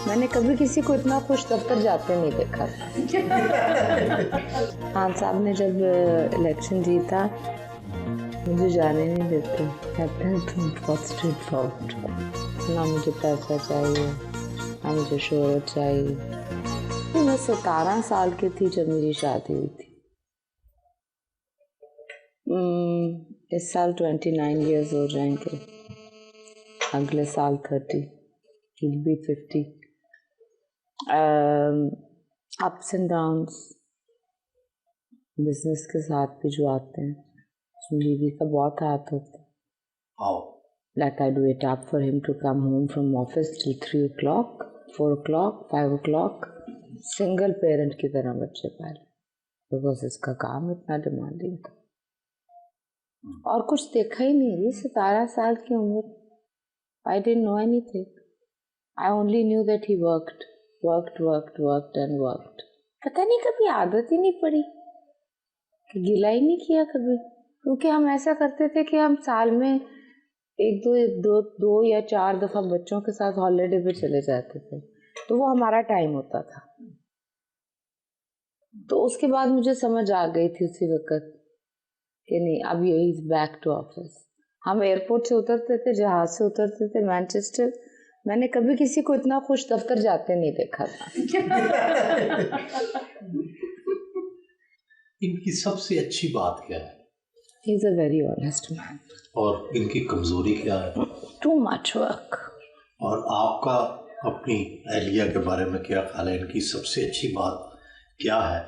मैंने कभी किसी को इतना खुश दफ्तर जाते नहीं देखा था। खान साहब ने जब इलेक्शन जीता मुझे जाने नहीं देते, कहते हैं तुम बहुत स्ट्रेट फॉरवर्ड हो, ना मुझे पैसा चाहिए ना मुझे शोहरत चाहिए। तो मैं 17 साल की थी जब मेरी शादी हुई थी। इस साल 29 ईयर्स हो जाएंगे, अगले साल 30, he'll be 50। Ups and downs business के साथ भी जो आते हैं, जिंदगी का बहुत हाथ होता है। Like I do it up for him to come home from office till 3 o'clock, 4 o'clock, 5 o'clock, single parent की तरह बच्चे पाले, बिकॉज इसका काम इतना डिमांडिंग था और कुछ देखा ही नहीं रही। 17 साल की उम्र, I didn't know anything. I only knew that he worked and worked. पता नहीं कभी आदत ही नहीं पड़ी कि गिला ही नहीं किया कभी, क्योंकि हम ऐसा करते थे कि हम साल में एक दो या 4 दफा बच्चों के साथ हॉलीडे पे चले जाते थे, तो वो हमारा टाइम होता था। तो उसके बाद मुझे समझ आ गई थी उसी वक्त कि नहीं, अब ये इज बैक टू ऑफिस। हम एयरपोर्ट से उतरते थे, जहाज से उतरते थे मैनचेस्टर, मैंने कभी किसी को इतना खुश दफ्तर जाते नहीं देखा था। इनकी सबसे अच्छी बात क्या है? He is a very honest man. और इनकी कमजोरी क्या है? Too much work. और आपका अपनी अहलिया के बारे में क्या ख्याल है? इनकी सबसे अच्छी बात क्या है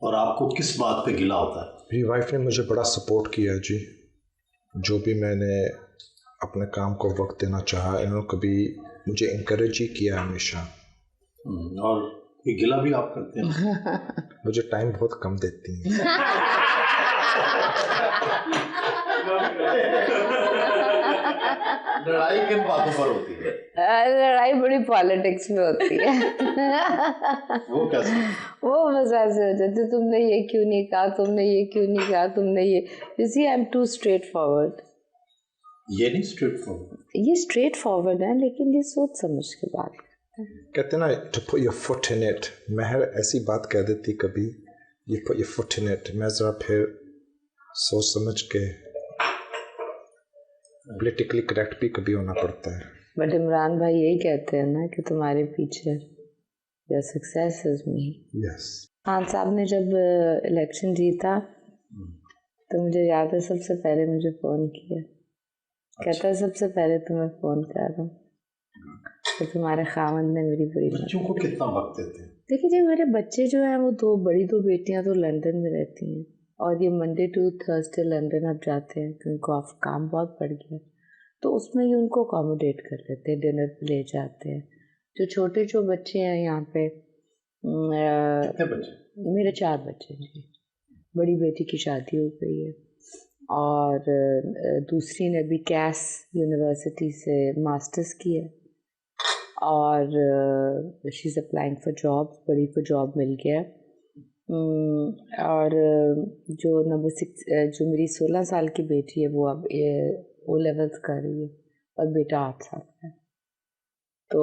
और आपको किस बात पे गिला होता है? मेरी वाइफ ने मुझे बड़ा सपोर्ट किया जी। जो भी मैंने अपने काम को वक्त देना चाहा, इन्होंने कभी मुझे इंकरेज ही किया हमेशा। और ये गिला भी आप करते हैं? मुझे टाइम बहुत कम देती हैं। लड़ाई किन बातों पर होती है? लड़ाई बड़ी पॉलिटिक्स में होती है। वो कैसे? वो बस ऐसे हो जाते, तुमने ये क्यों नहीं कहा, तुमने ये क्यों नहीं कहा, तुमने ये। You see, I'm too straight forward. ये नहीं स्ट्रेट फॉरवर्ड, ये स्ट्रेट फॉरवर्ड है, लेकिन ये सोच समझ के बात कहते ना, to put your foot in it। मैं हर ऐसी बात कह देती कभी, you put your foot in it, मैं जरा फिर सोच समझ के पॉलिटिकली करेक्ट भी कभी होना पड़ता है। बट इमरान भाई यही कहते हैं ना कि तुम्हारे पीछे your success is me। Yes. Khan साहब ने जब इलेक्शन जीता तो मुझे याद है, सबसे पहले मुझे फोन किया। कहता है सबसे पहले तुम्हें फोन कर रहा हूँ, तो तुम्हारे खामन ने मेरी बड़ी बच्चों को कितना वक्त देते हैं? देखिए जी, मेरे बच्चे जो हैं वो दो बेटियां तो लंदन में रहती हैं, और ये मंडे टू थर्सडे लंदन अब जाते हैं, तो उनको काम बहुत बढ़ गया, तो उसमें ही उनको अकोमोडेट कर लेते हैं, डिनर पे ले जाते हैं। जो छोटे जो बच्चे हैं यहाँ पे, कितने बच्चे? मेरे 4 बच्चे जी। बड़ी बेटी की शादी हो गई है और दूसरी ने भी कैस यूनिवर्सिटी से मास्टर्स की है और she is applying for job, बड़ी को जॉब मिल गया। और जो नंबर 6 जो मेरी 16 साल की बेटी है वो अब O लेवल्स कर रही है और बेटा 8 साल का है। तो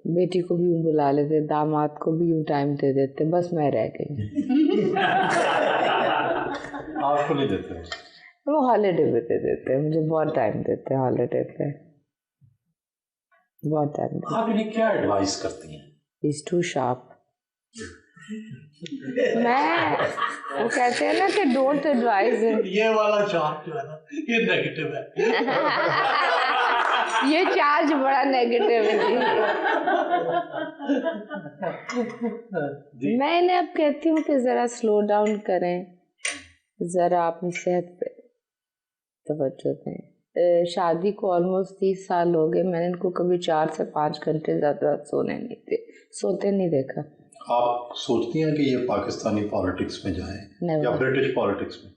बेटी को भी यूँ बुला लेते, दामाद को भी यूँ टाइम दे देते, बस मैं रह गई। आपको नहीं देते? वो हॉलीडे पे दे देते हैं, मुझे बहुत टाइम देते हैं हॉलीडे पे, बहुत टाइम देते। आप इन्हें क्या एडवाइस करती हैं? Is too sharp. मैं वो कहते हैं ना कि डोंट एडवाइज। ये वाला चार्ज जो है ना, ये नेगेटिव है। ये चार्ज बड़ा नेगेटिव है जी। मैं इन्हें अब कहती हूँ कि जरा स्लो डाउन करें, जरा अपनी सेहत पे तवज्जो दें। शादी को ऑलमोस्ट 30 साल हो गए, मैंने इनको कभी 4 से 5 घंटे ज्यादा सोते नहीं देखा। आप सोचती हैं कि ये पाकिस्तानी पॉलिटिक्स में जाएं या ब्रिटिश पॉलिटिक्स में?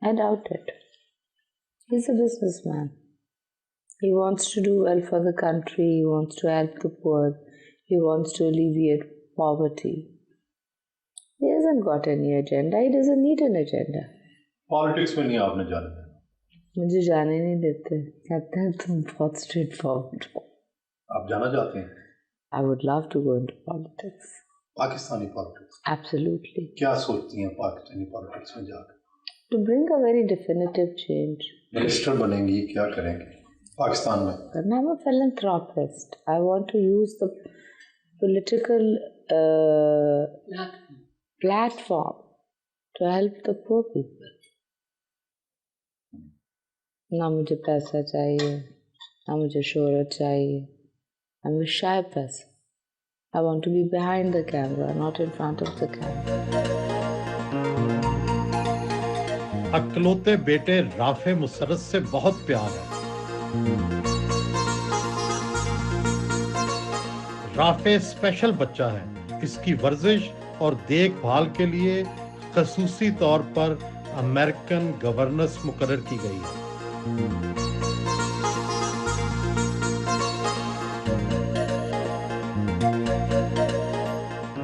I doubt it. He's a businessman. He wants to do well for the country. He wants to help the poor. He wants to alleviate poverty. He hasn't got any agenda. He doesn't need an agenda. Politics में नहीं आपने जाने देना? मुझे जाने नहीं देते, कहते हैं तुम बहुत स्ट्रेट फॉरवर्ड हो। आप जाना चाहते हैं? I would love to go into politics. Pakistani politics? Absolutely. क्या सोचती हैं पाकिस्तानी पॉलिटिक्स में जाकर? To bring a very definitive change. Minister बनेंगी, क्या करेंगे पाकिस्तान में? And I'm a philanthropist. I want to use the political platform to help the poor people. ना मुझे पैसा चाहिए, ना मुझे शोहरत चाहिए. I'm a shy person. I want to be behind the camera, not in front of the camera. अकलौते बेटे Rafe Musarrat से बहुत प्यार है। राफे स्पेशल बच्चा है। इसकी वर्जिश और देखभाल के लिए खसूसी तौर पर अमेरिकन गवर्नेंस मुकर्रर की गई है।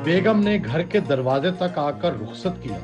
बेगम ने घर के दरवाजे तक आकर रुखसत किया।